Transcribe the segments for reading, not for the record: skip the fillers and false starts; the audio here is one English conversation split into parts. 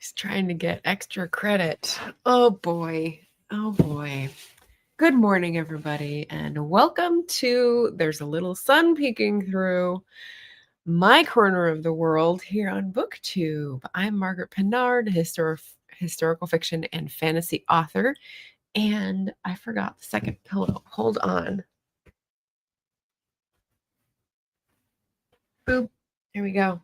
He's trying to get extra credit. Oh boy. Oh boy. Good morning, everybody, and welcome to There's a Little Sun Peeking Through my corner of the world here on Booktube. I'm Margaret Pennard, historical fiction and fantasy author, and I forgot the second pillow. Hold on. Boop. There we go.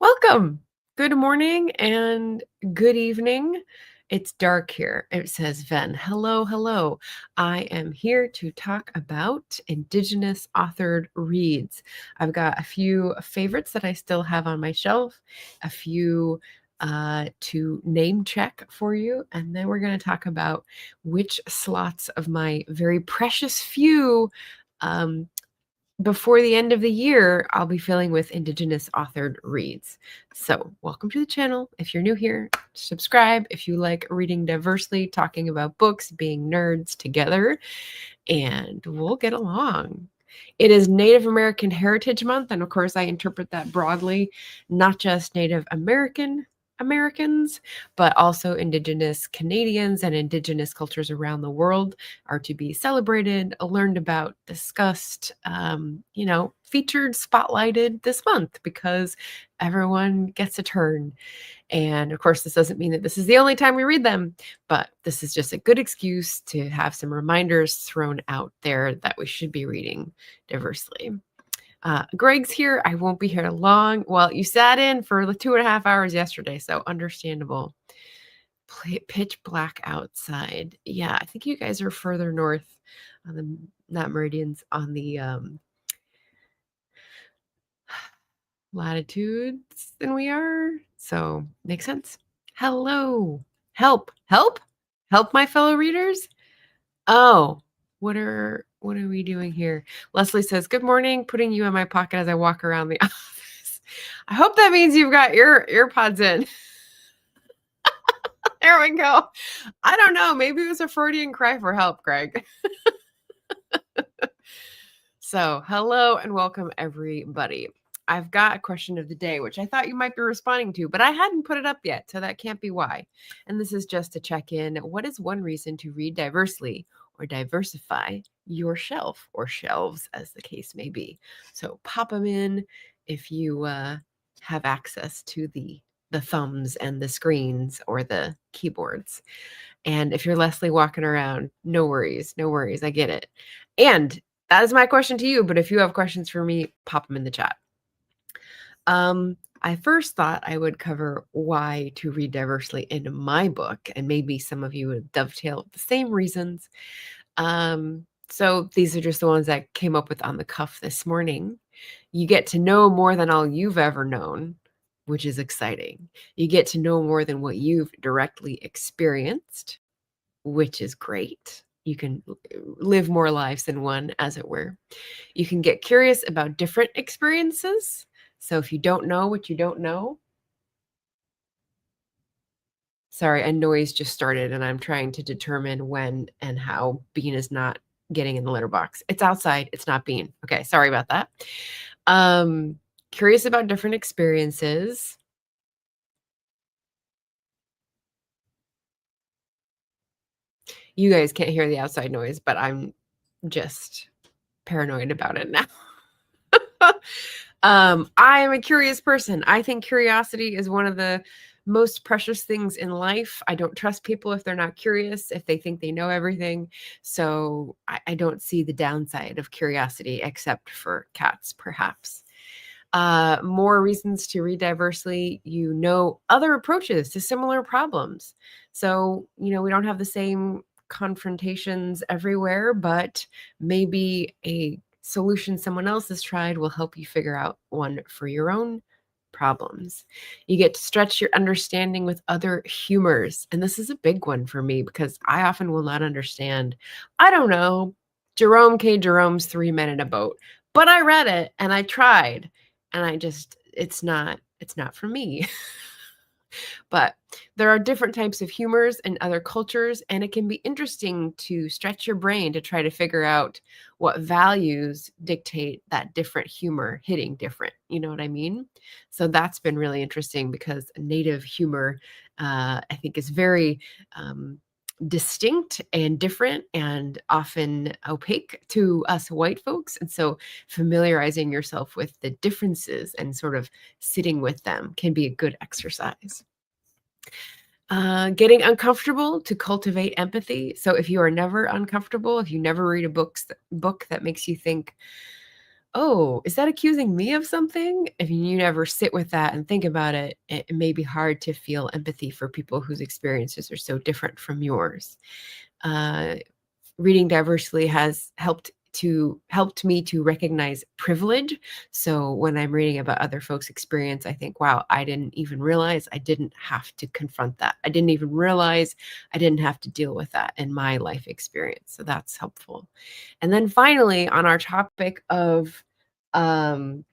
Welcome. Good morning and good evening. It's dark here. It says Ven. Hello, hello. I am here to talk about Indigenous authored reads. I've got a few favorites that I still have on my shelf, a few to name check for you, and then we're going to talk about which slots of my very precious few before the end of the year, I'll be filling with Indigenous authored reads. So welcome to the channel. If you're new here, subscribe. If you like reading diversely, talking about books, being nerds together, and we'll get along. It is Native American Heritage Month, and of course I interpret that broadly, not just Native Americans, but also Indigenous Canadians and Indigenous cultures around the world are to be celebrated, learned about, discussed, featured, spotlighted this month because everyone gets a turn. And of course, this doesn't mean that this is the only time we read them, but this is just a good excuse to have some reminders thrown out there that we should be reading diversely. Greg's here. I won't be here long. Well, you sat in for 2.5 hours yesterday, so understandable. Pitch black outside. Yeah, I think you guys are further north on the not meridians on the latitudes than we are, so makes sense. Hello. Help my fellow readers. Oh, what are we doing here? Leslie says, good morning, putting you in my pocket as I walk around the office. I hope that means you've got your earpods in. There we go. I don't know, maybe it was a Freudian cry for help, Greg. So hello and welcome, everybody. I've got a question of the day, which I thought you might be responding to, but I hadn't put it up yet, so that can't be why. And this is just to check in. What is one reason to read diversely or diversify your shelf, or shelves as the case may be? So pop them in if you have access to the thumbs and the screens or the keyboards. And if you're Leslie walking around, no worries, I get it. And that is my question to you, but if you have questions for me, pop them in the chat. I first thought I would cover why to read diversely in my book, and maybe some of you would dovetail with the same reasons. So these are just the ones that came up with on the cuff this morning. You get to know more than all you've ever known, which is exciting. You get to know more than what you've directly experienced, which is great. You can live more lives than one, as it were. You can get curious about different experiences. So if you don't know what you don't know, sorry, a noise just started and I'm trying to determine when and how Bean is not getting in the litter box. It's outside, it's not Bean. Okay, sorry about that. Curious about different experiences. You guys can't hear the outside noise, but I'm just paranoid about it now. I am a curious person. I think curiosity is one of the most precious things in life. I don't trust people if they're not curious, if they think they know everything. So I don't see the downside of curiosity, except for cats, perhaps. More reasons to read diversely. You know other approaches to similar problems. So, we don't have the same confrontations everywhere, but maybe a solution someone else has tried will help you figure out one for your own problems. You get to stretch your understanding with other humors. And this is a big one for me because I often will not understand, I don't know, Jerome K. Jerome's 3 Men in a Boat, but I read it and I tried and it's not for me. But there are different types of humors in other cultures, and it can be interesting to stretch your brain to try to figure out what values dictate that different humor hitting different. You know what I mean? So that's been really interesting because native humor, I think, is very distinct and different and often opaque to us white folks. And so familiarizing yourself with the differences and sort of sitting with them can be a good exercise. Getting uncomfortable to cultivate empathy. So if you are never uncomfortable, if you never read a book that makes you think, oh, is that accusing me of something? If you never sit with that and think about it, it may be hard to feel empathy for people whose experiences are so different from yours. Uh, Reading diversely has helped me to recognize privilege. So when I'm reading about other folks' experience, I think, wow, I didn't even realize I didn't have to confront that. I didn't even realize I didn't have to deal with that in my life experience. So that's helpful. And then finally, on our topic of um,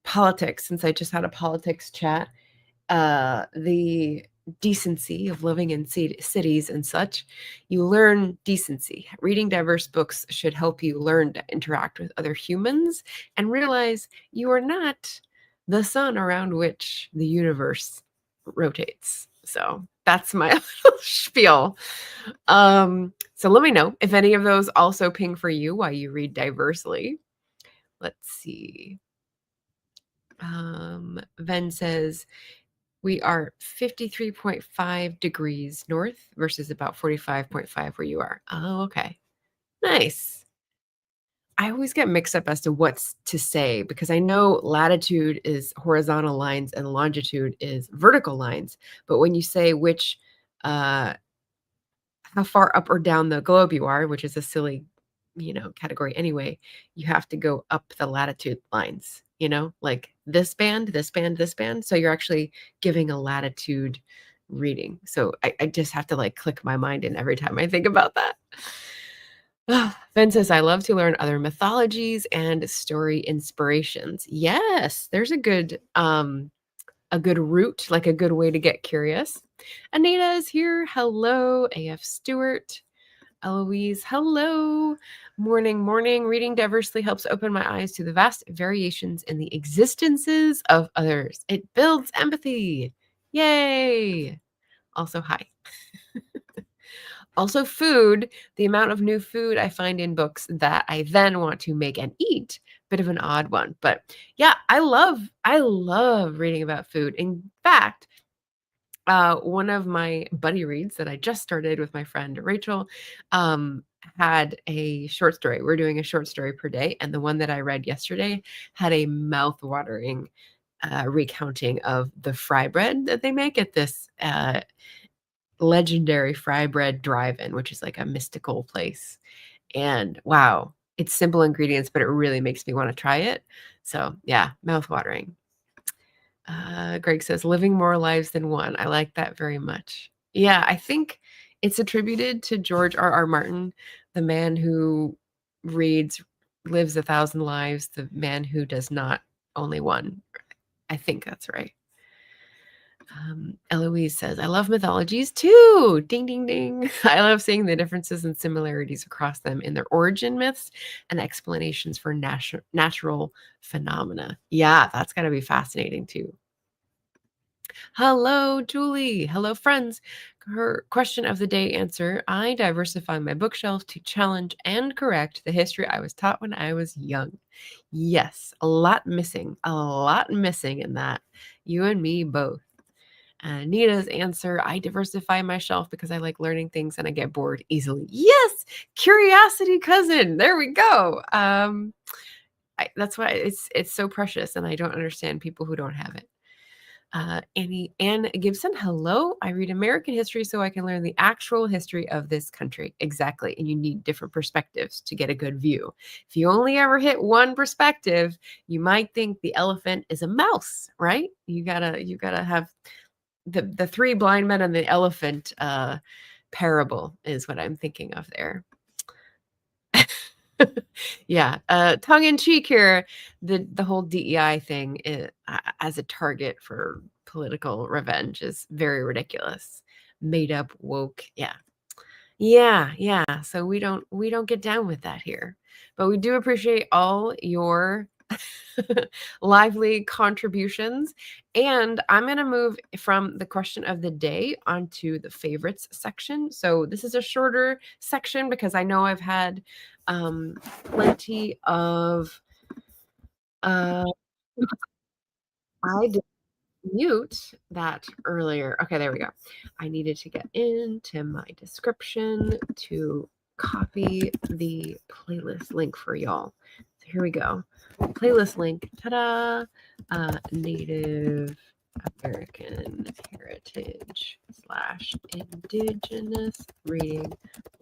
politics, since I just had a politics chat, the decency of living in cities and such, you learn decency. Reading diverse books should help you learn to interact with other humans and realize you are not the sun around which the universe rotates. So that's my little spiel. So let me know if any of those also ping for you while you read diversely. Let's see. Ven says, we are 53.5 degrees north versus about 45.5 where you are. Oh, okay. Nice. I always get mixed up as to what's to say because I know latitude is horizontal lines and longitude is vertical lines. But when you say which, how far up or down the globe you are, which is a silly, category anyway, you have to go up the latitude lines, like this band, this band, this band. So you're actually giving a latitude reading. So I just have to like click my mind in every time I think about that. Ben says, I love to learn other mythologies and story inspirations. Yes, there's a good route, like a good way to get curious. Anita is here. Hello, AF Stewart. Eloise, hello. Morning, morning. Reading diversely helps open my eyes to the vast variations in the existences of others. It builds empathy. Yay. Also, hi. Also, food, the amount of new food I find in books that I then want to make and eat. Bit of an odd one. But yeah, I love reading about food. In fact, one of my buddy reads that I just started with my friend Rachel had a short story. We're doing a short story per day. And the one that I read yesterday had a mouth-watering recounting of the fry bread that they make at this legendary fry bread drive-in, which is like a mystical place. And wow, it's simple ingredients, but it really makes me want to try it. So yeah, mouth-watering. Greg says, living more lives than one. I like that very much. Yeah, I think it's attributed to George R.R. Martin, the man who lives 1,000 lives, the man who does not, only one. I think that's right. Eloise says, I love mythologies too. Ding, ding, ding. I love seeing the differences and similarities across them in their origin myths and explanations for natural phenomena. Yeah, that's got to be fascinating too. Hello, Julie. Hello, friends. Her question of the day answer: I diversify my bookshelf to challenge and correct the history I was taught when I was young. Yes, a lot missing in that. You and me both. Nita's answer: I diversify my shelf because I like learning things and I get bored easily. Yes, curiosity cousin. There we go. That's why it's so precious, and I don't understand people who don't have it. Anne Gibson, hello. I read American history so I can learn the actual history of this country. Exactly. And you need different perspectives to get a good view. If you only ever hit one perspective, you might think the elephant is a mouse, right? You gotta have the three blind men and the elephant parable is what I'm thinking of there. Yeah, tongue in cheek here, the whole DEI thing as a target for political revenge is very ridiculous. Made up, woke. Yeah. So we don't get down with that here. But we do appreciate all your lively contributions. And I'm going to move from the question of the day onto the favorites section. So this is a shorter section because I know I've had plenty of I did mute that earlier. Okay, there we go. I needed to get into my description to copy the playlist link for y'all. So here we go. Playlist link. Ta-da! Native American Heritage / Indigenous Reading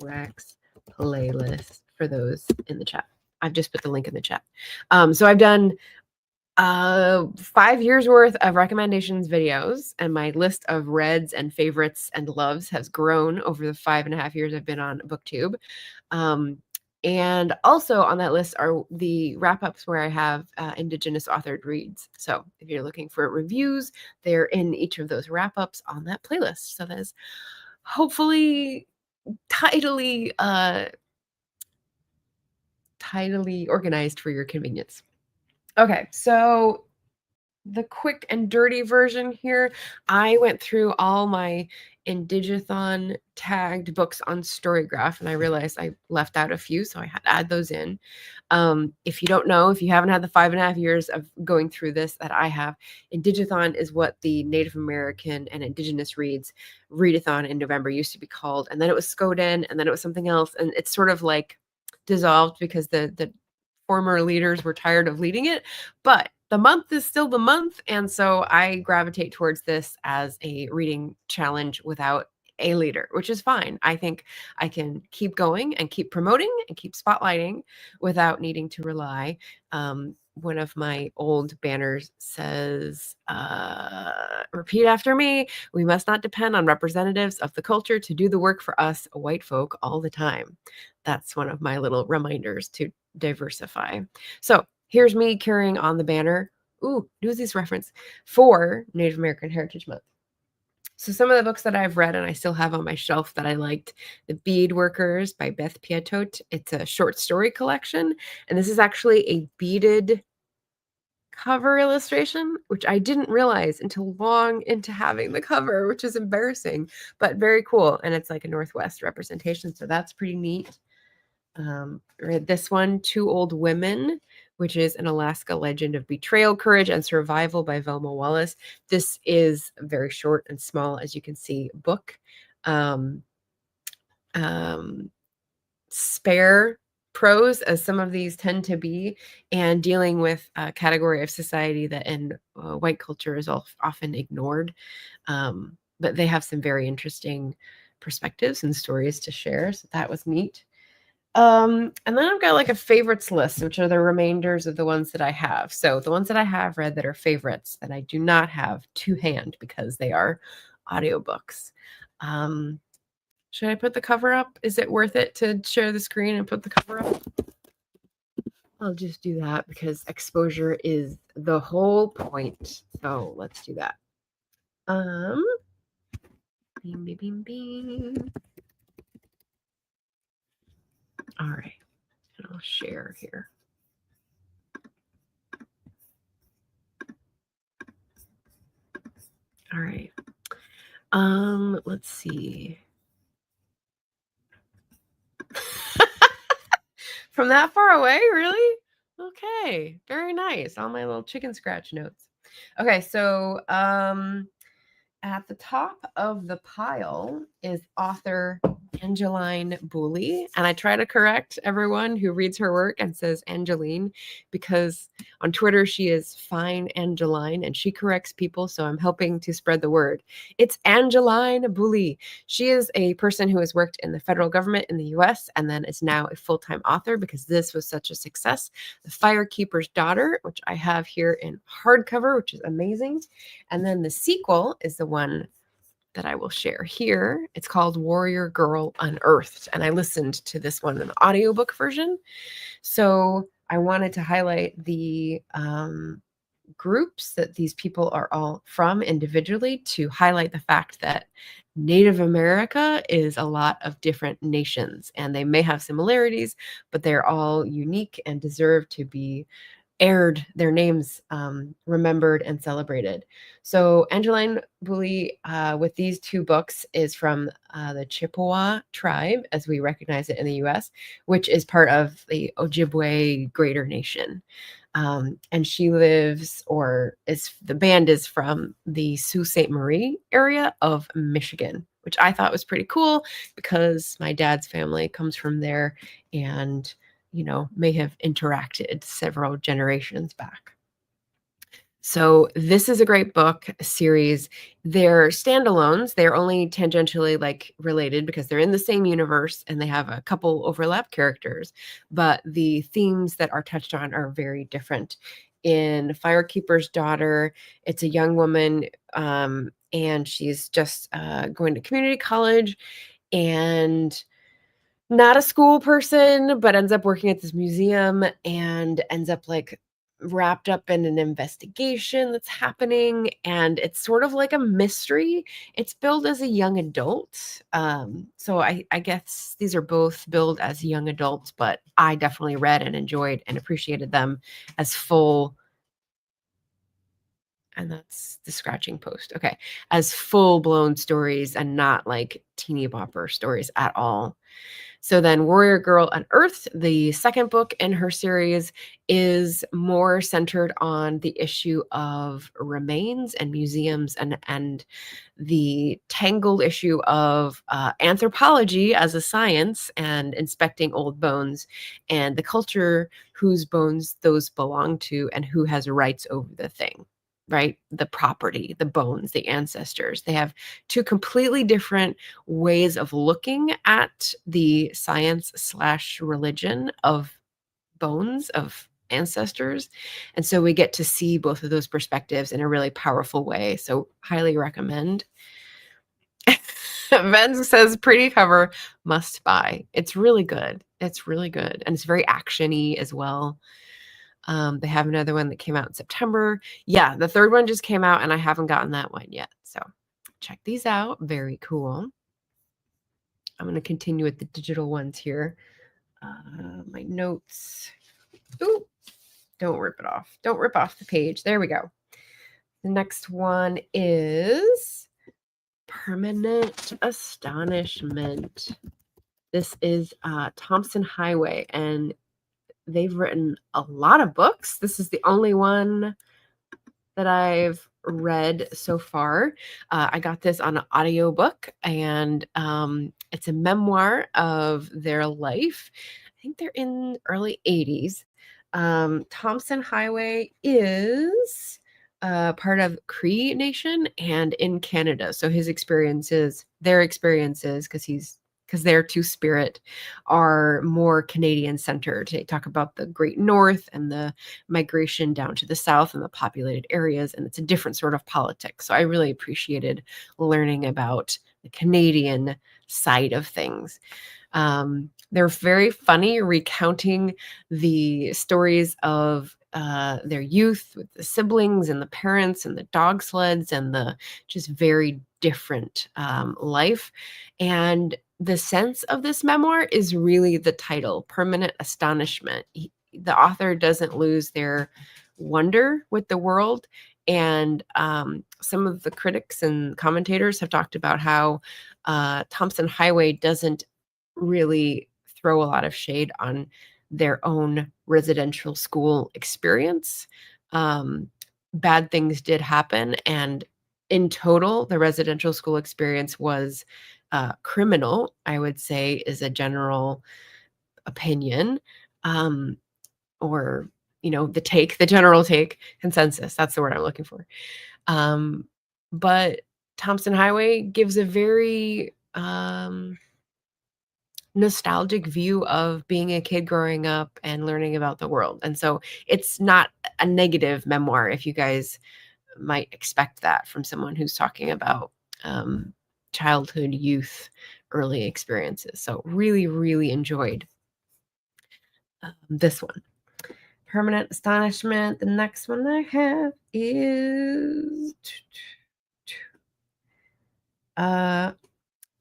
Rex playlist for those in the chat. I've just put the link in the chat. So I've done 5 years worth of recommendations videos, and my list of reads and favorites and loves has grown over the 5.5 years I've been on Booktube. And also on that list are the wrap-ups where I have Indigenous authored reads. So if you're looking for reviews, they're in each of those wrap-ups on that playlist. So that's hopefully tidily organized for your convenience. Okay, so the quick and dirty version here, I went through all my Indigathon tagged books on Storygraph, and I realized I left out a few, so I had to add those in. If you don't know, if you haven't had the 5.5 years of going through this that I have, Indigathon is what the Native American and Indigenous Readathon in November used to be called, and then it was Skoden, and then it was something else, and it's sort of like dissolved because the former leaders were tired of leading it, but the month is still the month. And so I gravitate towards this as a reading challenge without a leader, which is fine. I think I can keep going and keep promoting and keep spotlighting without needing to rely. One of my old banners says, repeat after me, we must not depend on representatives of the culture to do the work for us white folk all the time. That's one of my little reminders to diversify. So here's me carrying on the banner. Ooh, Newsies reference for Native American Heritage Month. So some of the books that I've read and I still have on my shelf that I liked, The Bead Workers by Beth Piatot. It's a short story collection. And this is actually a beaded cover illustration, which I didn't realize until long into having the cover, which is embarrassing, but very cool. And it's like a Northwest representation. So that's pretty neat. Read this one, Two Old Women, which is an Alaska legend of betrayal, courage, and survival by Velma Wallace. This is a very short and small, as you can see, book. Spare prose, as some of these tend to be, and dealing with a category of society that in white culture is often ignored. But they have some very interesting perspectives and stories to share. So that was neat. And then I've got like a favorites list, which are the remainders of the ones that I have. So the ones that I have read that are favorites that I do not have to hand because they are audiobooks. Should I put the cover up? Is it worth it to share the screen and put the cover up? I'll just do that because exposure is the whole point. So let's do that. Bing, bing, bing, bing. All right, and I'll share here. All right. Let's see. From that far away, really? Okay, very nice. All my little chicken scratch notes. Okay, so at the top of the pile is author Angeline Booley. And I try to correct everyone who reads her work and says Angeline, because on Twitter she is Fine Angeline and she corrects people. So I'm helping to spread the word. It's Angeline Booley. She is a person who has worked in the federal government in the US and then is now a full-time author because this was such a success. The Firekeeper's Daughter, which I have here in hardcover, which is amazing. And then the sequel is the one that I will share here. It's called Warrior Girl Unearthed. And I listened to this one in the audiobook version. So I wanted to highlight the groups that these people are all from individually to highlight the fact that Native America is a lot of different nations, and they may have similarities, but they're all unique and deserve to be aired, their names remembered and celebrated. So Angeline Boulley, with these two books, is from the Chippewa tribe, as we recognize it in the U.S., which is part of the Ojibwe Greater Nation. And she lives, or is the band is from the Sault Ste. Marie area of Michigan, which I thought was pretty cool because my dad's family comes from there, and may have interacted several generations back. So this is a great book series. They're standalones. They're only tangentially related because they're in the same universe and they have a couple overlap characters, but the themes that are touched on are very different. In Firekeeper's Daughter, it's a young woman, and she's just going to community college and not a school person, but ends up working at this museum and ends up wrapped up in an investigation that's happening. And it's sort of like a mystery. It's billed as a young adult. So I guess these are both billed as young adults, but I definitely read and enjoyed and appreciated them as full. And that's the scratching post. Okay. As full-blown stories and not like teeny bopper stories at all. So then Warrior Girl Unearthed, the second book in her series, is more centered on the issue of remains and museums and the tangled issue of anthropology as a science and inspecting old bones and the culture whose bones those belong to and who has rights over the thing. Right? The property, the bones, the ancestors. They have two completely different ways of looking at the science/religion of bones, of ancestors. And so we get to see both of those perspectives in a really powerful way. So highly recommend. Ben says pretty cover, must buy. It's really good. It's really good. And it's very action-y as well. They have another one that came out in September. Yeah, the third one just came out and I haven't gotten that one yet. So check these out. Very cool. I'm going to continue with the digital ones here. My notes. Ooh, don't rip it off. Don't rip off the page. There we go. The next one is Permanent Astonishment. This is Thompson Highway, and they've written a lot of books. This is the only one that I've read so far. I got this on an audiobook, and it's a memoir of their life. I think they're in early 80s. Thompson Highway is part of Cree Nation and in Canada. So his experiences, their experiences, because their two-spirit are more Canadian centered. They talk about the Great North and the migration down to the South and the populated areas, and it's a different sort of politics. So I really appreciated learning about the Canadian side of things. They're very funny, recounting the stories of their youth with the siblings and the parents and the dog sleds and the just very different life. And the sense of this memoir is really the title, Permanent Astonishment. The author doesn't lose their wonder with the world. And some of the critics and commentators have talked about how Thompson Highway doesn't really throw a lot of shade on their own residential school experience. Bad things did happen. And in total, the residential school experience was criminal, I would say, is a general opinion, or the general take, consensus. That's the word I'm looking for. But Thompson Highway gives a very nostalgic view of being a kid growing up and learning about the world. And so it's not a negative memoir, if you guys might expect that from someone who's talking about childhood, youth, early experiences. So really, really enjoyed this one. Permanent Astonishment. The next one I have is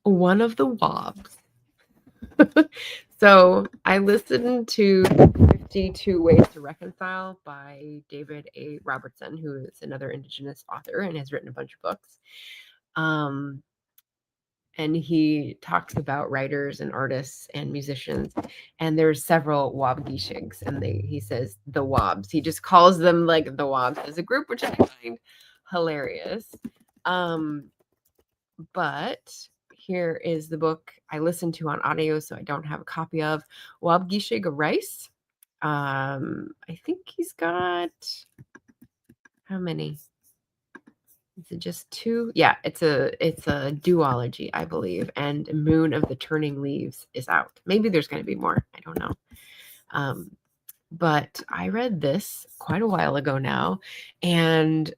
One of the Wobs. So I listened to 52 Ways to Reconcile by David A. Robertson, who is another Indigenous author and has written a bunch of books. And he talks about writers and artists and musicians. And there's several Wabgishigs, and he says the Wobs. He just calls them like the Wobs as a group, which I find hilarious. But here is the book I listened to on audio, so I don't have a copy of Wabgishig Rice. I think he's got how many? Is it just 2? Yeah, it's a duology, I believe. And Moon of the Turning Leaves is out. Maybe there's going to be more. I don't know. But I read this quite a while ago now, and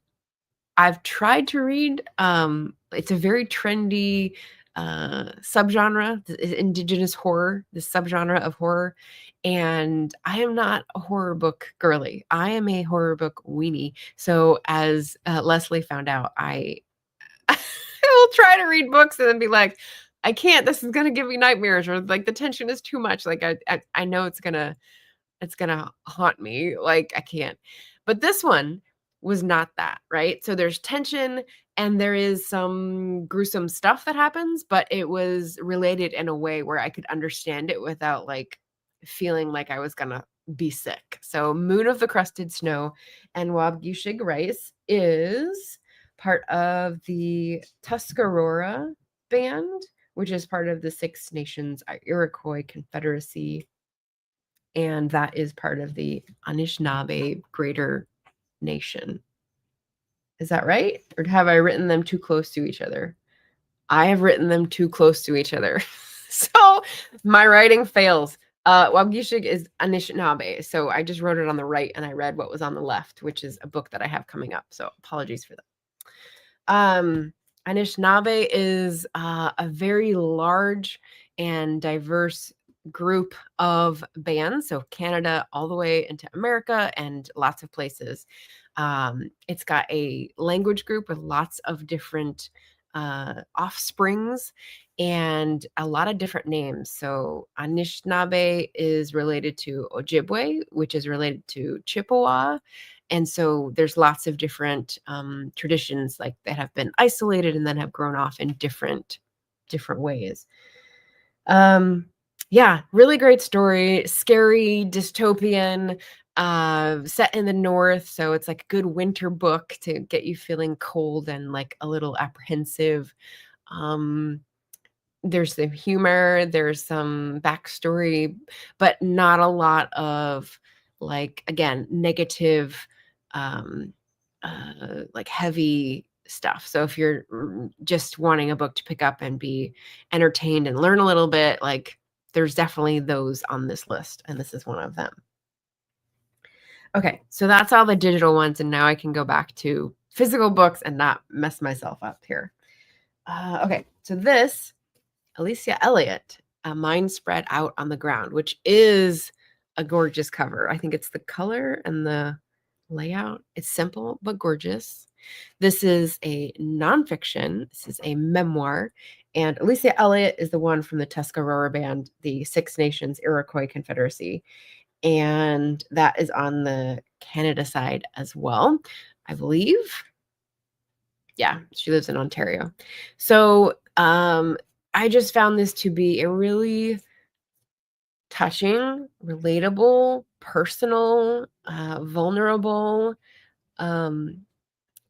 I've tried to read. It's a very trendy subgenre, Indigenous horror, the subgenre of horror. And I am not a horror book girly. I am a horror book weenie. So as Leslie found out, I will try to read books and then be like, I can't. This is gonna give me nightmares, or like the tension is too much. Like I know it's gonna haunt me. Like I can't. But this one was not that, right? So there's tension and there is some gruesome stuff that happens, but it was related in a way where I could understand it without like feeling like I was gonna be sick. So Moon of the Crusted Snow and Wabgishig Rice is part of the Tuscarora Band, which is part of the Six Nations Iroquois Confederacy. And that is part of the Anishinaabe Greater Nation. Is that right? Or have I written them too close to each other? I have written them too close to each other. So my writing fails. Wabgishig is Anishinaabe. So I just wrote it on the right and I read what was on the left, which is a book that I have coming up. So apologies for that. Anishinaabe is a very large and diverse group of bands, so Canada all the way into America and lots of places. It's got a language group with lots of different offsprings and a lot of different names. So Anishinaabe is related to Ojibwe, which is related to Chippewa. And so there's lots of different traditions like that have been isolated and then have grown off in different ways. Yeah, really great story. Scary, dystopian, set in the north. So it's like a good winter book to get you feeling cold and like a little apprehensive. There's some humor, there's some backstory, but not a lot of like, again, negative, like heavy stuff. So if you're just wanting a book to pick up and be entertained and learn a little bit, like there's definitely those on this list, and this is one of them. Okay, so that's all the digital ones, and now I can go back to physical books and not mess myself up here. Okay, so this, Alicia Elliott, A Mind Spread Out on the Ground, which is a gorgeous cover. I think it's the color and the layout. It's simple but gorgeous. This is a nonfiction. This is a memoir. And Alicia Elliott is the one from the Tuscarora Band, the Six Nations Iroquois Confederacy. And that is on the Canada side as well, I believe. Yeah, she lives in Ontario. So I just found this to be a really touching, relatable, personal, vulnerable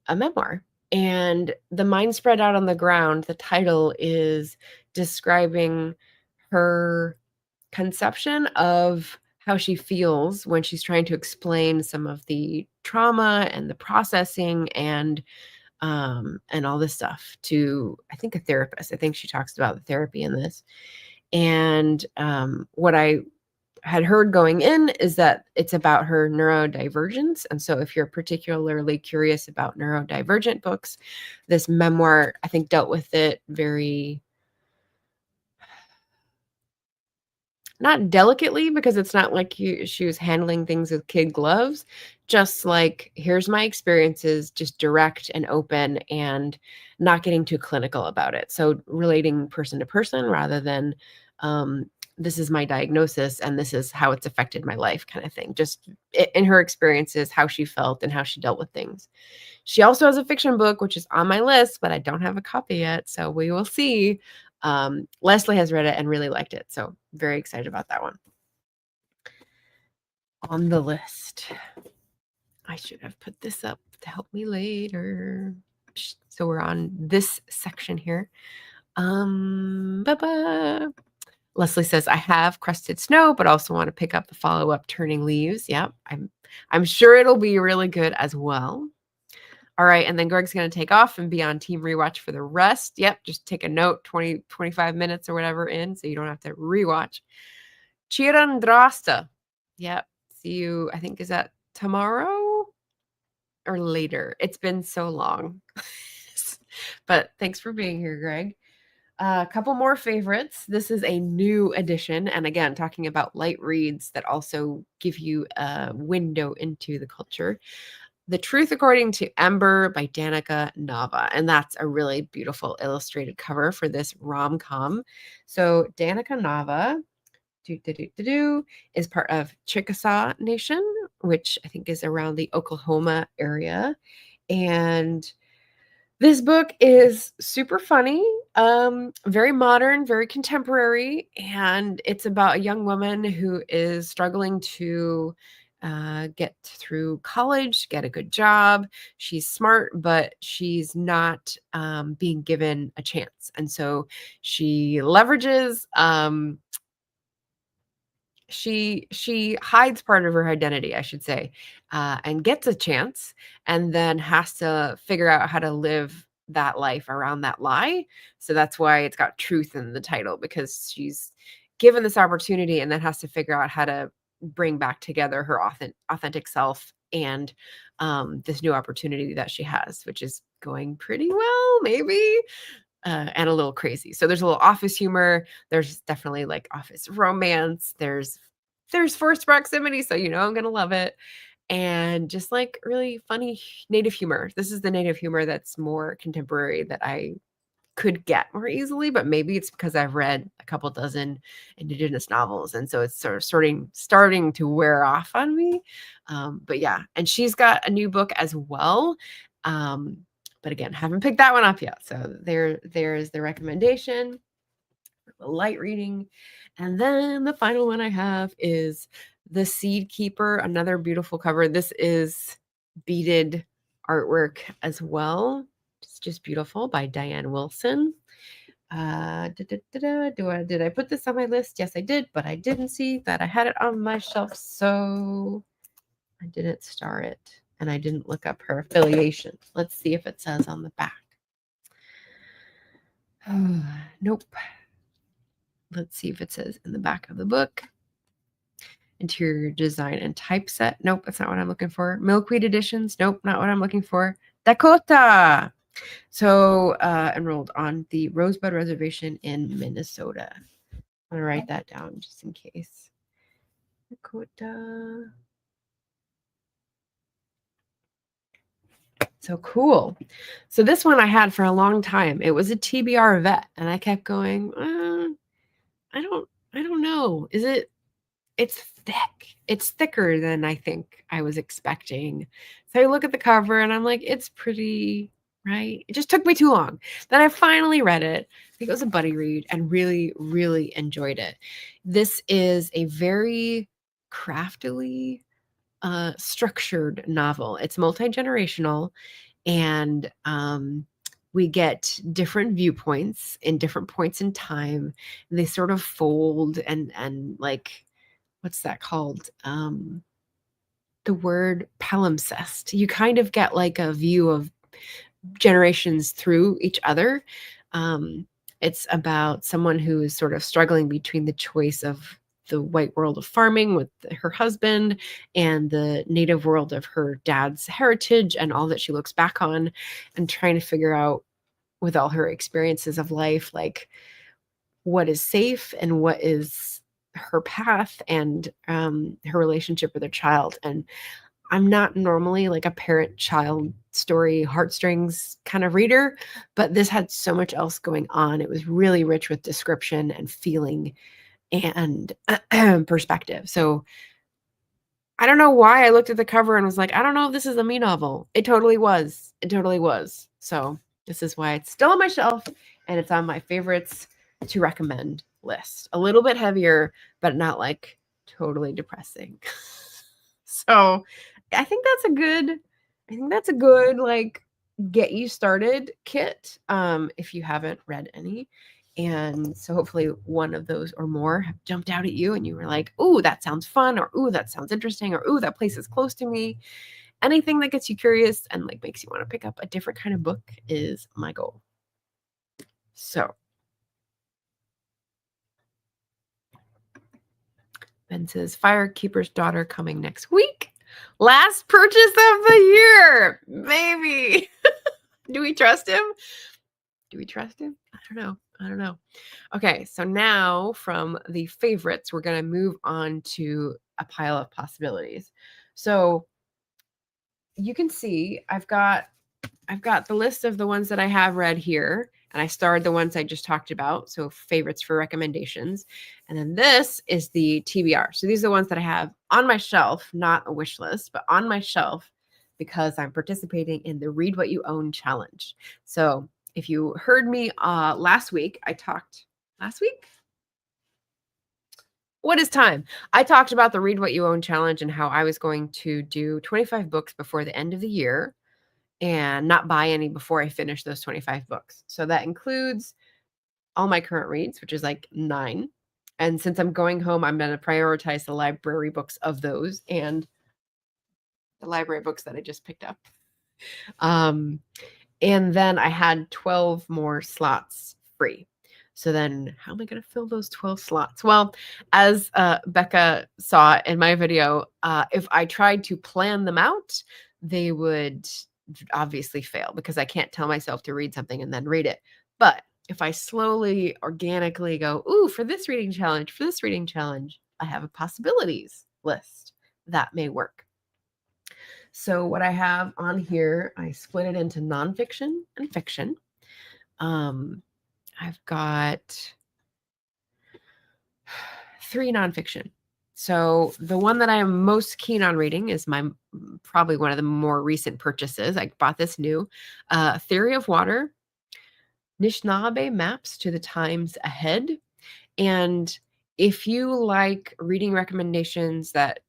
a memoir. And The Mind Spread Out on the Ground, the title is describing her conception of how she feels when she's trying to explain some of the trauma and the processing and all this stuff to, I think, a therapist. I think she talks about the therapy in this. And what I had heard going in is that it's about her neurodivergence. And so if you're particularly curious about neurodivergent books, this memoir, I think, dealt with it very not delicately, because it's not like she was handling things with kid gloves, just like, here's my experiences, just direct and open and not getting too clinical about it. So relating person to person rather than this is my diagnosis and this is how it's affected my life kind of thing. Just in her experiences, how she felt and how she dealt with things. She also has a fiction book, which is on my list, but I don't have a copy yet, so we will see. Leslie has read it and really liked it, so very excited about that one. On the list. I should have put this up to help me later. So we're on this section here. Leslie says, I have Crusted Snow, but also want to pick up the follow-up Turning Leaves. Yep, I'm sure it'll be really good as well. All right, and then Greg's going to take off and be on team rewatch for the rest. Yep, just take a note, 20, 25 minutes or whatever in, so you don't have to rewatch. Chirandrasta. Yep, see you, I think, is that tomorrow or later? It's been so long. But thanks for being here, Greg. A couple more favorites. This is a new edition. And again, talking about light reads that also give you a window into the culture. The Truth According to Ember by Danica Nava. And that's a really beautiful illustrated cover for this rom-com. So Danica Nava is part of Chickasaw Nation, which I think is around the Oklahoma area. And this book is super funny, very modern, very contemporary, and it's about a young woman who is struggling to get through college, get a good job. She's smart, but she's not being given a chance. And so she leverages she hides part of her identity, I should say, and gets a chance, and then has to figure out how to live that life around that lie. So that's why it's got truth in the title, because she's given this opportunity and then has to figure out how to bring back together her authentic self and this new opportunity that she has, which is going pretty well, maybe. And a little crazy. So there's a little office humor. There's definitely like office romance. There's forced proximity. So you know I'm gonna love it. And just like really funny native humor. This is the native humor that's more contemporary that I could get more easily, but maybe it's because I've read a couple dozen Indigenous novels, and so it's sort of starting to wear off on me. But yeah, and she's got a new book as well. But again, haven't picked that one up yet. So there is the recommendation, the light reading. And then the final one I have is The Seed Keeper, another beautiful cover. This is beaded artwork as well. It's just beautiful, by Diane Wilson. Did I put this on my list? Yes, I did, but I didn't see that I had it on my shelf, so I didn't star it. And I didn't look up her affiliation. Let's see if it says on the back. Nope. Let's see if it says in the back of the book. Interior design and typeset. Nope, that's not what I'm looking for. Milkweed editions. Nope, not what I'm looking for. Dakota. So enrolled on the Rosebud Reservation in Minnesota. I'm going to write that down just in case. Dakota. So cool. So this one I had for a long time. It was a TBR vet, and I kept going, I don't know. It's thick. It's thicker than I think I was expecting. So I look at the cover and I'm like, it's pretty, right? It just took me too long. Then I finally read it. I think it was a buddy read and really, really enjoyed it. This is a very craftily structured novel. It's multi-generational, and we get different viewpoints in different points in time. They sort of fold and like, what's that called? The word palimpsest. You kind of get like a view of generations through each other. It's about someone who is sort of struggling between the choice of the white world of farming with her husband and the native world of her dad's heritage and all that she looks back on, and trying to figure out, with all her experiences of life, like what is safe and what is her path and her relationship with her child. And I'm not normally like a parent-child story heartstrings kind of reader, but this had so much else going on. It was really rich with description and feeling and perspective. So I don't know why I looked at the cover and was like, I don't know if this is a me novel. It totally was. It totally was. So this is why it's still on my shelf and it's on my favorites to recommend list. A little bit heavier, but not like totally depressing. So I think that's a good like get you started kit if you haven't read any. And so hopefully one of those or more have jumped out at you and you were like, "Ooh, that sounds fun," or "Ooh, that sounds interesting," or "Ooh, that place is close to me." Anything that gets you curious and like makes you want to pick up a different kind of book is my goal. So Ben says, "Firekeeper's Daughter coming next week. Last purchase of the year, maybe." Do we trust him? Do we trust him? I don't know. Okay, so now from the favorites, we're going to move on to a pile of possibilities. So you can see I've got the list of the ones that I have read here, and I starred the ones I just talked about. So favorites for recommendations. And then this is the TBR. So these are the ones that I have on my shelf, not a wish list, but on my shelf because I'm participating in the Read What You Own challenge. So if you heard me last week, what is time? I talked about the Read What You Own challenge and how I was going to do 25 books before the end of the year and not buy any before I finish those 25 books. So that includes all my current reads, which is like 9. And since I'm going home, I'm going to prioritize the library books of those and the library books that I just picked up. And then I had 12 more slots free. So then how am I going to fill those 12 slots? Well, as Becca saw in my video, if I tried to plan them out, they would obviously fail because I can't tell myself to read something and then read it. But if I slowly, organically go, ooh, for this reading challenge, I have a possibilities list that may work. So what I have on here, I split it into nonfiction and fiction. I've got 3 nonfiction. So the one that I am most keen on reading is probably one of the more recent purchases. I bought this new Theory of Water, Anishinaabe Maps to the Times Ahead. And if you like reading recommendations that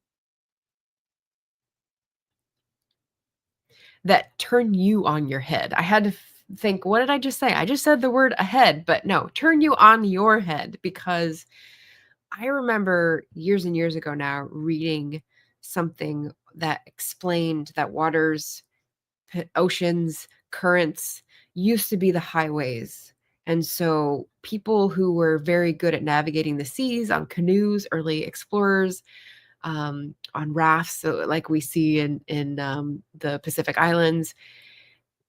turn you on your head, I had to think, what did I just say? I just said the word ahead, but no, turn you on your head, because I remember years and years ago now reading something that explained that waters, oceans, currents used to be the highways. And so people who were very good at navigating the seas on canoes, early explorers, on rafts, so like we see in the Pacific Islands,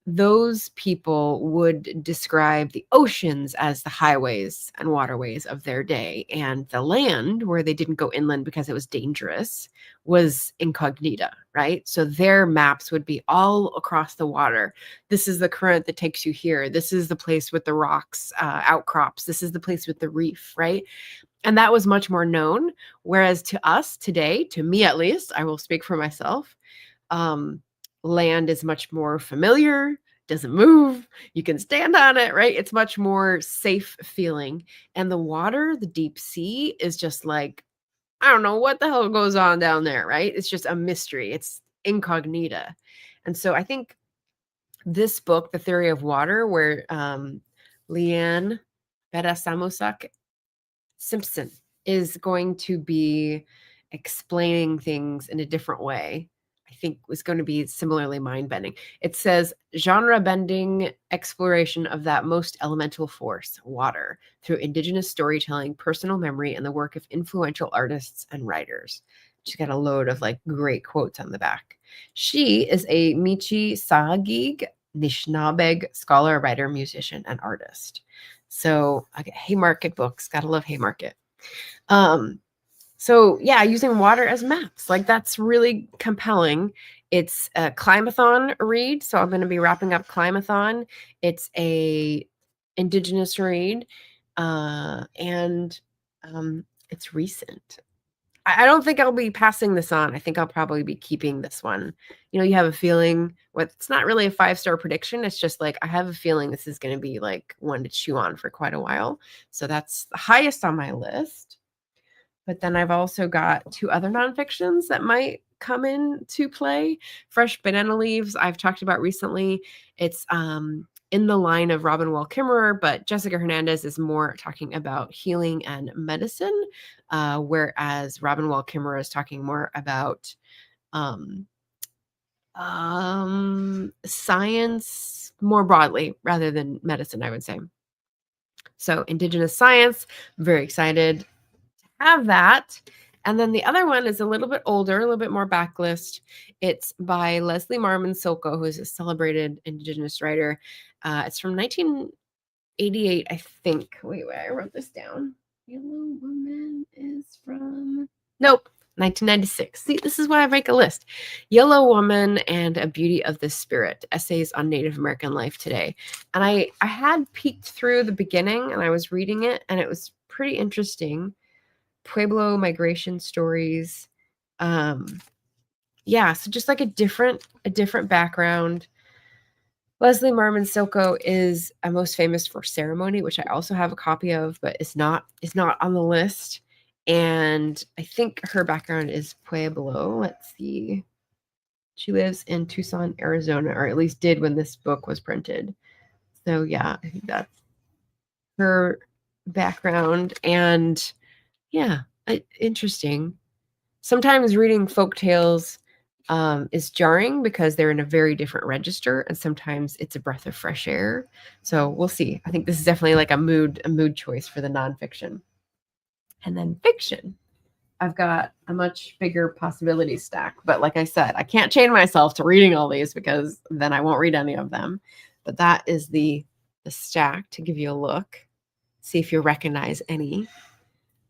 those people would describe the oceans as the highways and waterways of their day, and the land, where they didn't go inland because it was dangerous, was incognita, right? So their maps would be all across the water. This is the current that takes you here. This is the place with the rocks, outcrops. This is the place with the reef, right? And that was much more known. Whereas to us today, to me at least, I will speak for myself, land is much more familiar, doesn't move, you can stand on it, right? It's much more safe feeling. And the water, the deep sea, is just like, I don't know what the hell goes on down there, right? It's just a mystery. It's incognita. And so I think this book, The Theory of Water, where Leanne Beda Simpson is going to be explaining things in a different way, I think was going to be similarly mind-bending. It says, genre-bending exploration of that most elemental force, water, through Indigenous storytelling, personal memory, and the work of influential artists and writers. She's got a load of like great quotes on the back. She is a Michi Sahagig Nishnabeg scholar, writer, musician, and artist. So okay, Haymarket books, gotta love Haymarket. So yeah, using water as maps, like that's really compelling. It's a Climathon read, so I'm going to be wrapping up Climathon. It's a Indigenous read, and it's recent. I don't think I'll be passing this on. I think I'll probably be keeping this one. You know, you have a feeling. What it's not really a 5-star prediction. It's just like I have a feeling this is going to be like one to chew on for quite a while. So that's the highest on my list. But then I've also got 2 other nonfictions that might come into play. Fresh Banana Leaves, I've talked about recently. It's in the line of Robin Wall Kimmerer, but Jessica Hernandez is more talking about healing and medicine, whereas Robin Wall Kimmerer is talking more about um, science more broadly rather than medicine, I would say. So Indigenous science, I'm very excited have that. And then the other one is a little bit older, a little bit more backlist. It's by Leslie Marmon Silko, who is a celebrated Indigenous writer. It's from 1988, I think. Wait, I wrote this down. Yellow Woman is from... Nope, 1996. See, this is why I make a list. Yellow Woman and A Beauty of the Spirit, Essays on Native American Life Today. And I had peeked through the beginning, and I was reading it, and it was pretty interesting. Pueblo migration stories. Yeah, so just like a different background. Leslie Marmon Silko is most famous for Ceremony, which I also have a copy of, but is not on the list. And I think her background is Pueblo. Let's see. She lives in Tucson, Arizona, or at least did when this book was printed. So yeah, I think that's her background. And yeah, interesting. Sometimes reading folk tales is jarring because they're in a very different register, and sometimes it's a breath of fresh air. So we'll see. I think this is definitely like a mood choice for the nonfiction. And then fiction, I've got a much bigger possibility stack. But like I said, I can't chain myself to reading all these because then I won't read any of them. But that is the stack to give you a look, see if you recognize any.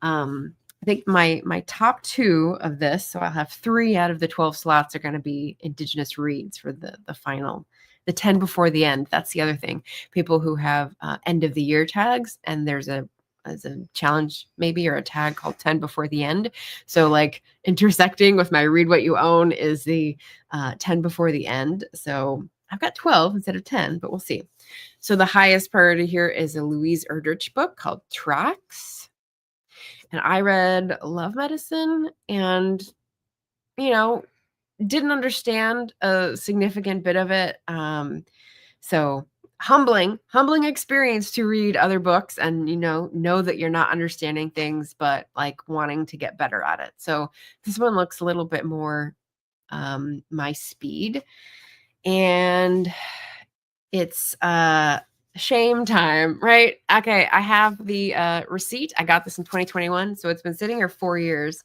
I think my top 2 of this, so I'll have 3 out of the 12 slots are going to be Indigenous reads for the final, the 10 before the end. That's the other thing. People who have end of the year tags, and there's a challenge maybe or a tag called 10 before the end. So like intersecting with my read what you own is the 10 before the end. So I've got 12 instead of 10, but we'll see. So the highest priority here is a Louise Erdrich book called Tracks. And I read Love Medicine and, you know, didn't understand a significant bit of it. So humbling experience to read other books and, know that you're not understanding things, but like wanting to get better at it. So this one looks a little bit more my speed. And it's shame time, right? Okay, I have the receipt. I got this in 2021, so it's been sitting here 4 years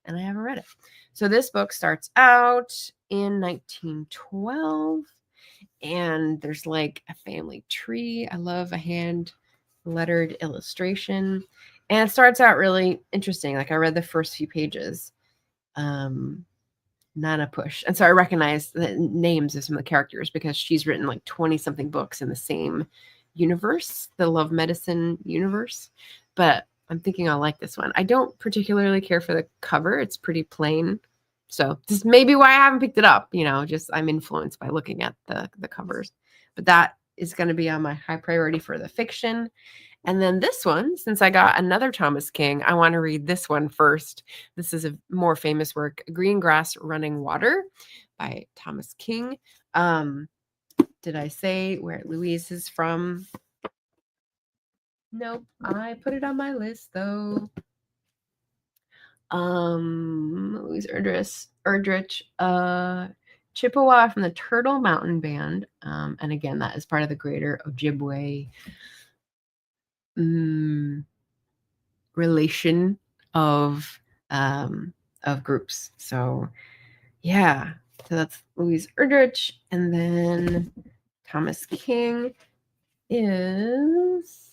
and I haven't read it. So this book starts out in 1912 and there's like a family tree. I love a hand lettered illustration. And it starts out really interesting. Like I read the first few pages. Nana Push. And so I recognize the names of some of the characters because she's written like 20 something books in the same universe, the Love Medicine universe. But I'm thinking I'll like this one. I don't particularly care for the cover. It's pretty plain. So this may be why I haven't picked it up. Just I'm influenced by looking at the covers. But that is going to be on my high priority for the fiction. And then this one, since I got another Thomas King, I want to read this one first. This is a more famous work, Green Grass Running Water by Thomas King. Did I say where Louise is from? Nope, I put it on my list though. Louise Erdrich, Chippewa from the Turtle Mountain Band. And again, that is part of the Greater Ojibwe relation of groups. So yeah, so that's Louise Erdrich, and then Thomas King is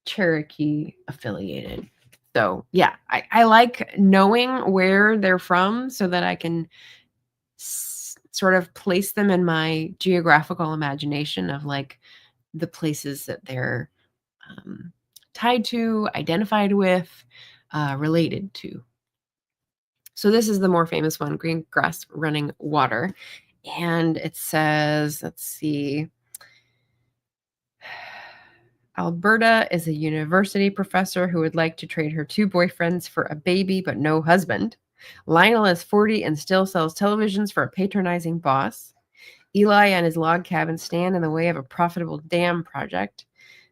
Cherokee affiliated. So yeah, I like knowing where they're from so that I can sort of place them in my geographical imagination of like the places that they're tied to, identified with, related to. So this is the more famous one, Green Grass Running Water. And it says, let's see, Alberta is a university professor who would like to trade her 2 boyfriends for a baby but no husband. Lionel is 40 and still sells televisions for a patronizing boss. Eli and his log cabin stand in the way of a profitable dam project.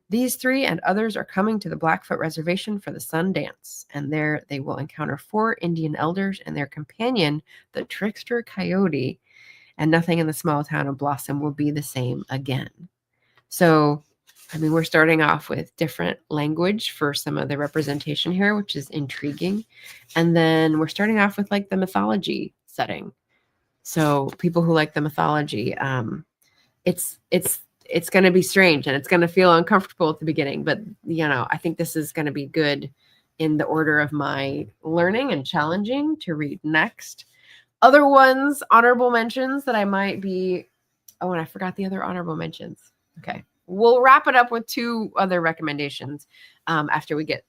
These 3 and others are coming to the Blackfoot Reservation for the Sun Dance, and there they will encounter 4 Indian elders and their companion, the trickster coyote, and nothing in the small town of Blossom will be the same again. So, I mean, we're starting off with different language for some of the representation here, which is intriguing. And then we're starting off with like the mythology setting. So people who like the mythology, it's going to be strange and it's going to feel uncomfortable at the beginning, but I think this is going to be good in the order of my learning and challenging to read next. Other ones, honorable mentions that I might be, and I forgot the other honorable mentions. Okay. We'll wrap it up with 2 other recommendations after we get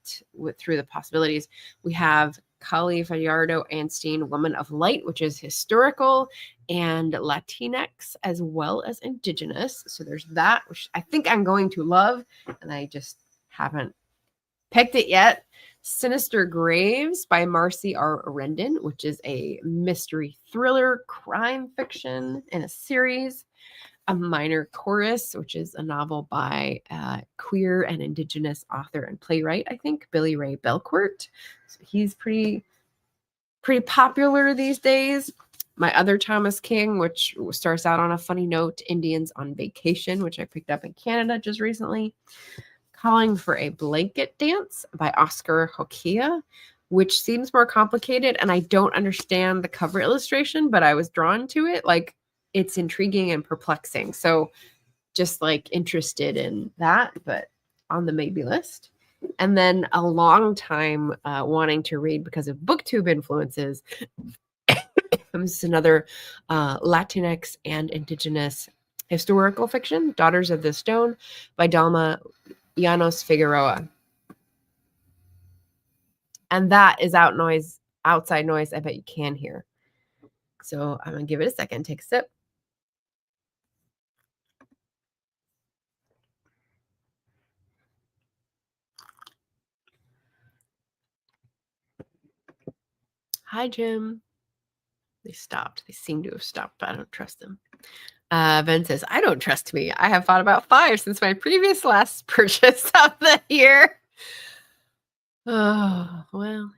through the possibilities. We have Kali Fajardo Anstein, Woman of Light, which is historical and Latinx as well as Indigenous. So there's that, which I think I'm going to love, and I just haven't picked it yet. Sinister Graves by Marcy R. Rendon, which is a mystery thriller crime fiction in a series. A Minor Chorus, which is a novel by queer and Indigenous author and playwright, I think, Billy Ray Belcourt. So he's pretty popular these days. My Other Thomas King, which starts out on a funny note, Indians on Vacation, which I picked up in Canada just recently. Calling for a Blanket Dance by Oscar Hokia, which seems more complicated, and I don't understand the cover illustration, but I was drawn to it. Like, it's intriguing and perplexing. So just like interested in that, but on the maybe list. And then a long time wanting to read because of Booktube influences. This is another Latinx and Indigenous historical fiction, Daughters of the Stone by Dalma Llanos Figueroa. And that is outside noise I bet you can hear. So I'm going to give it a second, take a sip. Hi, Jim. They stopped. They seem to have stopped, but I don't trust them. Ben says, I don't trust me. I have bought about 5 since my previous last purchase of the year. Oh, well,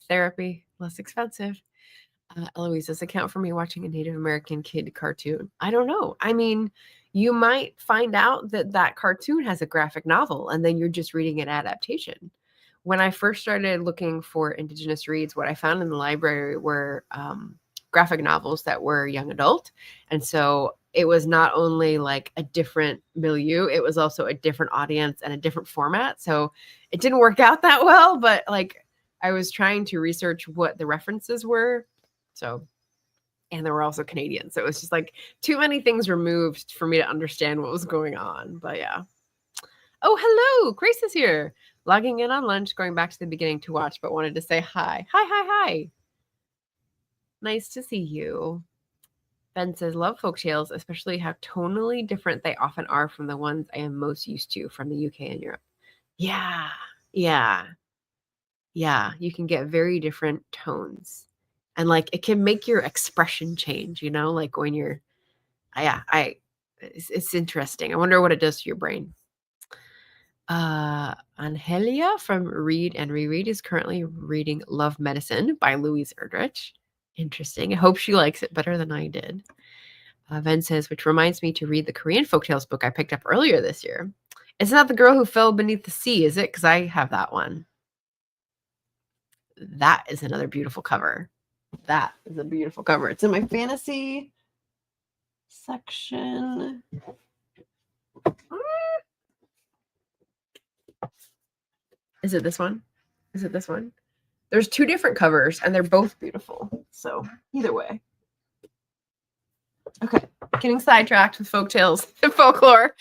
therapy, less expensive. Eloise, does it count for me watching a Native American kid cartoon? I don't know. I mean, you might find out that cartoon has a graphic novel and then you're just reading an adaptation. When I first started looking for Indigenous reads, what I found in the library were graphic novels that were young adult. And so it was not only like a different milieu, it was also a different audience and a different format. So it didn't work out that well, but like I was trying to research what the references were. So, and they were also Canadian. So it was just like too many things removed for me to understand what was going on. But yeah. Oh, hello. Grace is here. Logging in on lunch, going back to the beginning to watch, but wanted to say hi. Hi. Nice to see you. Ben says, love folktales, especially how tonally different they often are from the ones I am most used to from the UK and Europe. Yeah. You can get very different tones. And like it can make your expression change, like when you're, it's interesting. I wonder what it does to your brain. Angelia from Read and Reread is currently reading Love Medicine by Louise Erdrich. Interesting. I hope she likes it better than I did. Ven says, which reminds me to read the Korean folktales book I picked up earlier this year. It's not The Girl Who Fell Beneath the Sea, is it? Because I have that one. That is another beautiful cover. That is a beautiful cover. It's in my fantasy section. Is it this one? Is it this one? There's 2 different covers, and they're both beautiful. So either way. Okay, getting sidetracked with folktales and folklore.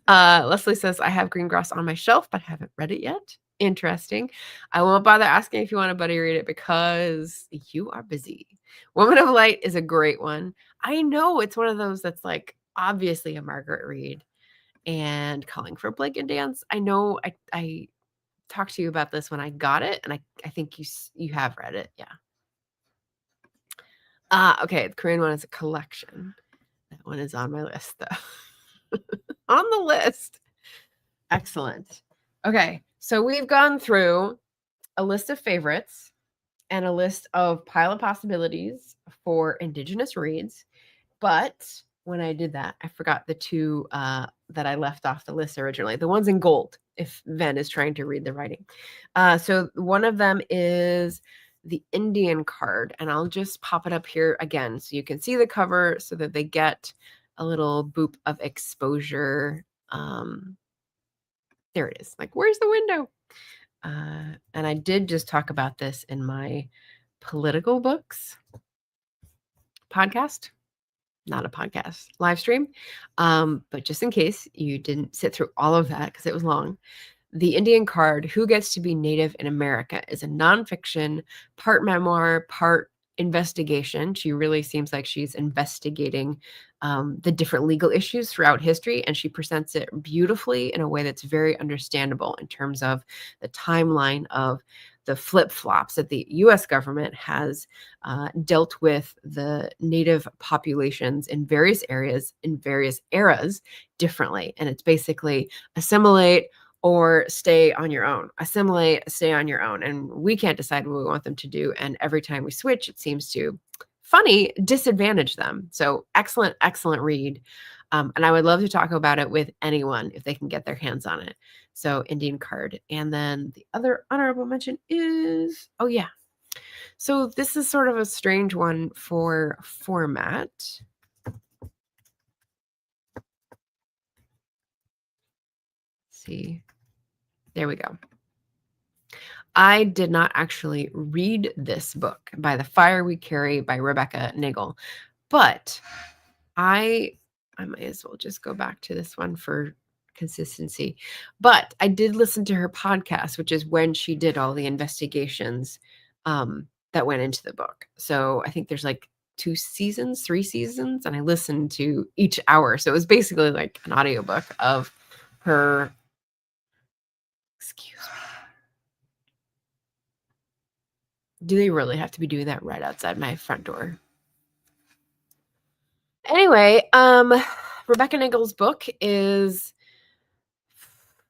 Leslie says, I have Greengrass on my shelf, but haven't read it yet. Interesting. I won't bother asking if you want to buddy read it because you are busy. Woman of Light is a great one. I know it's one of those that's like obviously a Margaret read. And Calling for Blake and Dance. I know I talked to you about this when I got it, and I think you have read it. Yeah. Okay. The Korean one is a collection. That one is on my list, though. On the list. Excellent. Okay. So we've gone through a list of favorites and a list of pile of possibilities for Indigenous reads. But when I did that, I forgot the 2 that I left off the list originally. The ones in gold, if Ven is trying to read the writing. So one of them is the Indian card, and I'll just pop it up here again so you can see the cover so that they get a little boop of exposure. There it is. Like, where's the window? And I did just talk about this in my political books podcast. Not a podcast, live stream. But just in case you didn't sit through all of that because it was long, the Indian card, Who Gets to Be Native in America, is a nonfiction, part memoir, part investigation. She really seems like she's investigating the different legal issues throughout history, and she presents it beautifully in a way that's very understandable in terms of the timeline of the flip-flops that the U.S. government has dealt with the native populations in various areas in various eras differently. And it's basically assimilate or stay on your own, assimilate, stay on your own. And we can't decide what we want them to do. And every time we switch, it seems to, funny, disadvantage them. So excellent, excellent read. And I would love to talk about it with anyone if they can get their hands on it. So Indian card. And then the other honorable mention is, oh yeah. So this is sort of a strange one for format. Let's see. There we go. I did not actually read this book, By the Fire We Carry by Rebecca Nagel, but I might as well just go back to this one for consistency. But I did listen to her podcast, which is when she did all the investigations that went into the book. So I think there's like 3 seasons, and I listened to each hour. So it was basically like an audiobook of her. Excuse me. Do they really have to be doing that right outside my front door? Anyway, Rebecca Nagel's book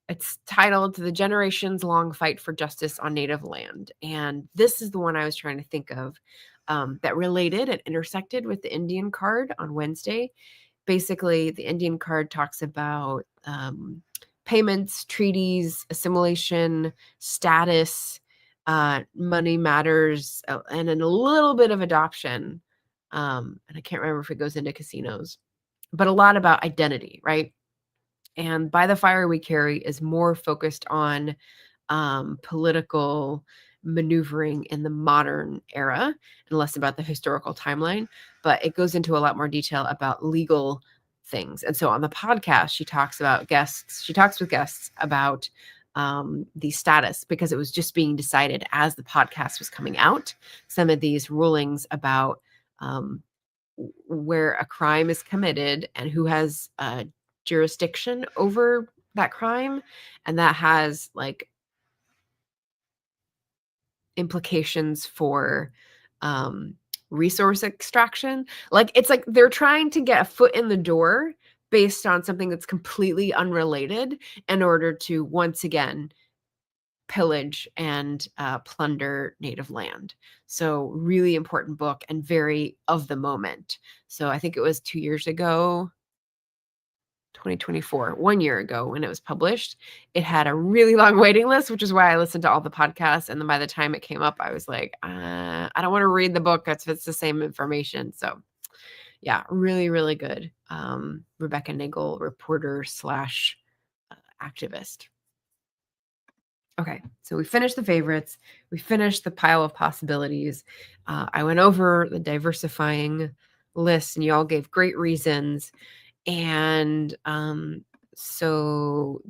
it's titled The Generations Long Fight for Justice on Native Land. And this is the one I was trying to think of that related and intersected with the Indian card on Wednesday. Basically, the Indian card talks about payments, treaties, assimilation, status, money matters, and then a little bit of adoption. And I can't remember if it goes into casinos, but a lot about identity, right? And By the Fire We Carry is more focused on political maneuvering in the modern era and less about the historical timeline. But it goes into a lot more detail about legal things. And so on the podcast, she talks with guests about the status, because it was just being decided as the podcast was coming out, some of these rulings about where a crime is committed and who has jurisdiction over that crime, and that has like implications for resource extraction. Like it's like they're trying to get a foot in the door based on something that's completely unrelated in order to once again pillage and plunder native land. So really important book and very of the moment. So I think it was 2 years ago, 2024, 1 year ago when it was published. It had a really long waiting list, which is why I listened to all the podcasts. And then by the time it came up, I was like, I don't want to read the book if it's the same information. So yeah, really, really good. Rebecca Nagel, reporter / activist. Okay, so we finished the favorites. We finished the pile of possibilities. I went over the diversifying list, and you all gave great reasons. And so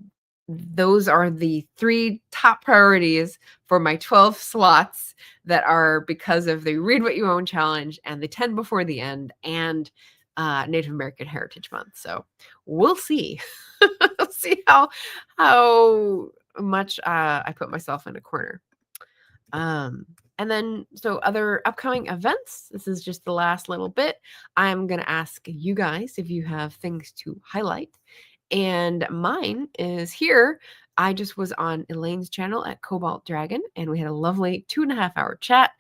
those are the 3 top priorities for my 12 slots that are because of the Read What You Own challenge and the 10 before the end and Native American Heritage Month. So we'll see. We'll see how much I put myself in a corner. And then, so other upcoming events, this is just the last little bit. I'm going to ask you guys if you have things to highlight. And mine is here. I just was on Elaine's channel at Cobalt Dragon, and we had a lovely 2.5-hour chat.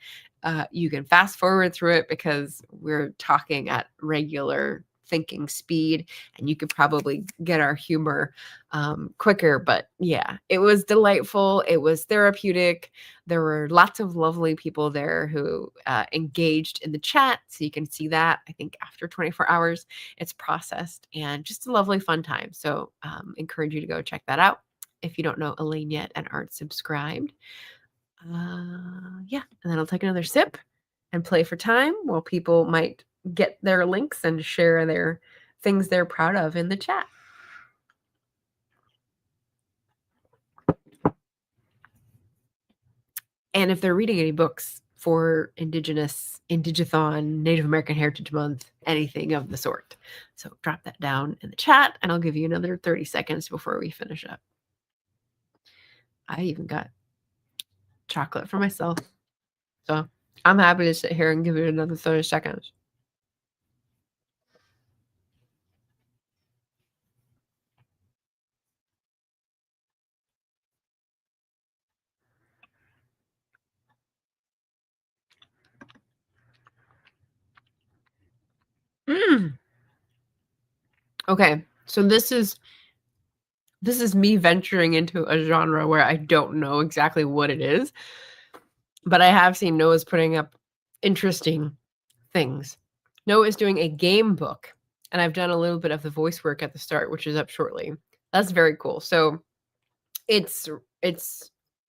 You can fast forward through it because we're talking at regular thinking speed, and you could probably get our humor quicker. But yeah, it was delightful. It was therapeutic. There were lots of lovely people there who engaged in the chat. So you can see that, I think, after 24 hours, it's processed, and just a lovely fun time. So encourage you to go check that out if you don't know Elaine yet and aren't subscribed. Yeah, and then I'll take another sip and play for time while people might get their links and share their things they're proud of in the chat. And if they're reading any books for Indigathon, Native American Heritage Month, anything of the sort. So drop that down in the chat, and I'll give you another 30 seconds before we finish up. I even got chocolate for myself. So I'm happy to sit here and give it another 30 seconds. Okay, so this is me venturing into a genre where I don't know exactly what it is, but I have seen Noah's putting up interesting things. Noah is doing a game book, and I've done a little bit of the voice work at the start, which is up shortly. That's very cool. So it's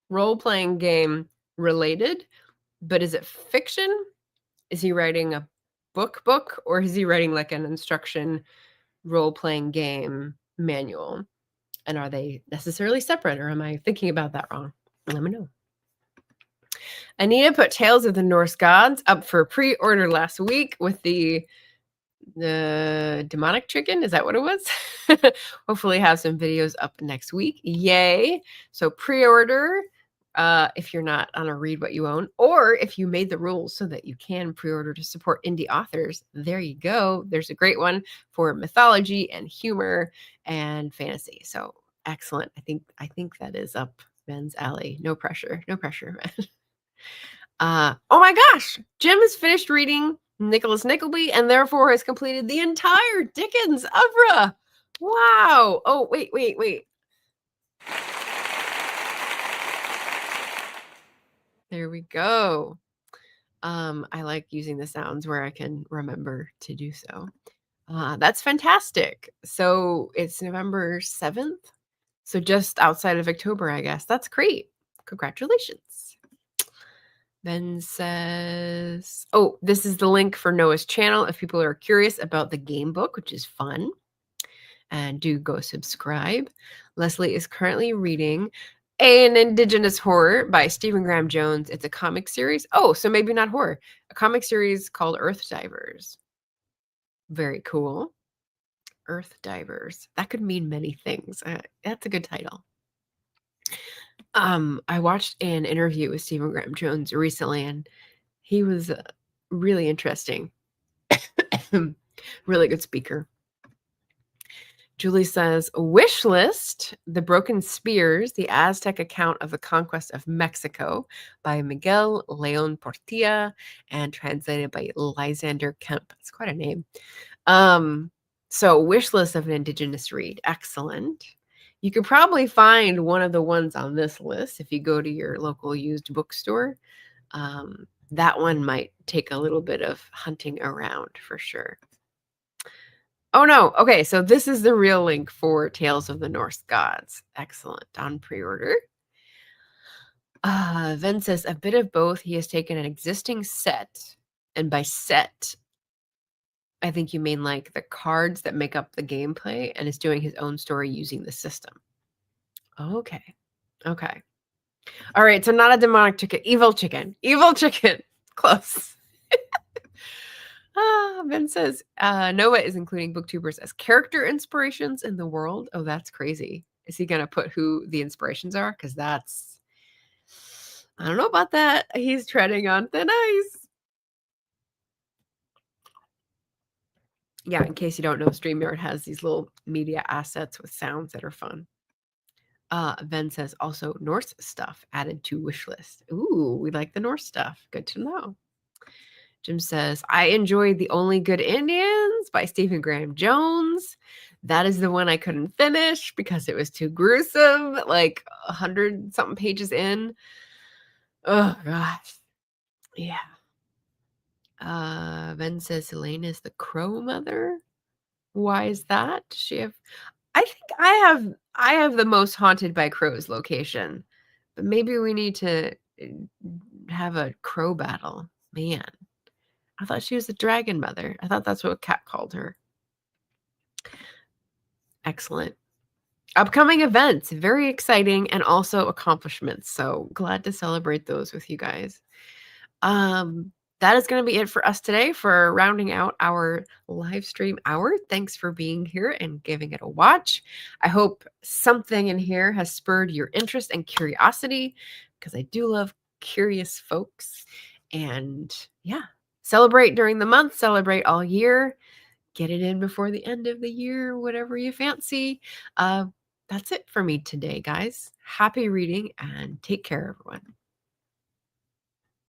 role-playing game related, but is it fiction? Is he writing a book, or is he writing like an instruction role-playing game manual? And are they necessarily separate, or am I thinking about that wrong? Let me know. Anita put Tales of the Norse Gods up for pre-order last week with the demonic chicken. Is that what it was? Hopefully have some videos up next week. Yay. So pre-order if you're not on a Read What You Own, or if you made the rules so that you can pre-order to support indie authors. There you go. There's a great one for mythology and humor and fantasy. So excellent. I think that is up Ben's alley. No pressure, Ben. Oh my gosh, Jim has finished reading Nicholas Nickleby and therefore has completed the entire Dickens oeuvre. Wow. Oh, wait. There we go. I like using the sounds where I can remember to do so. That's fantastic. So it's November 7th. So just outside of October, I guess. That's great. Congratulations. Ben says, oh, this is the link for Noah's channel if people are curious about the game book, which is fun. And do go subscribe. Leslie is currently reading an Indigenous Horror by Stephen Graham Jones. It's a comic series. Oh, so maybe not horror. A comic series called Earth Divers. Very cool. Earth Divers. That could mean many things. That's a good title. I watched an interview with Stephen Graham Jones recently, and he was really interesting. Really good speaker. Julie says, wish list, The Broken Spears, the Aztec account of the conquest of Mexico by Miguel Leon Portilla and translated by Lysander Kemp. It's quite a name. So wish list of an Indigenous read. Excellent. You could probably find one of the ones on this list if you go to your local used bookstore. That one might take a little bit of hunting around for sure. Oh no. Okay, so this is the real link for Tales of the Norse Gods. Excellent. On pre-order. Ven says a bit of both. He has taken an existing set, and by set, I think you mean like the cards that make up the gameplay, and is doing his own story using the system. Okay. Okay. All right. So not a demonic chicken, evil chicken, evil chicken. Close. Ben says Noah is including booktubers as character inspirations in the world. Oh, that's crazy. Is he going to put who the inspirations are? Because that's, I don't know about that. He's treading on thin ice. Yeah, in case you don't know, StreamYard has these little media assets with sounds that are fun. Ven says also Norse stuff added to wish list. Ooh, we like the Norse stuff. Good to know. Jim says, I enjoyed The Only Good Indians by Stephen Graham Jones. That is the one I couldn't finish because it was too gruesome, like 100 something pages in. Oh, gosh. Yeah. Ben says Elaine is the crow mother. Why is that? Does she have... I think I have the most haunted by crows location. But maybe we need to have a crow battle. Man. I thought she was the dragon mother. I thought that's what Kat called her. Excellent. Upcoming events, very exciting, and also accomplishments. So glad to celebrate those with you guys. That is going to be it for us today for rounding out our live stream hour. Thanks for being here and giving it a watch. I hope something in here has spurred your interest and curiosity, because I do love curious folks. And yeah, celebrate during the month, celebrate all year, get it in before the end of the year, whatever you fancy. That's it for me today, guys. Happy reading and take care, everyone.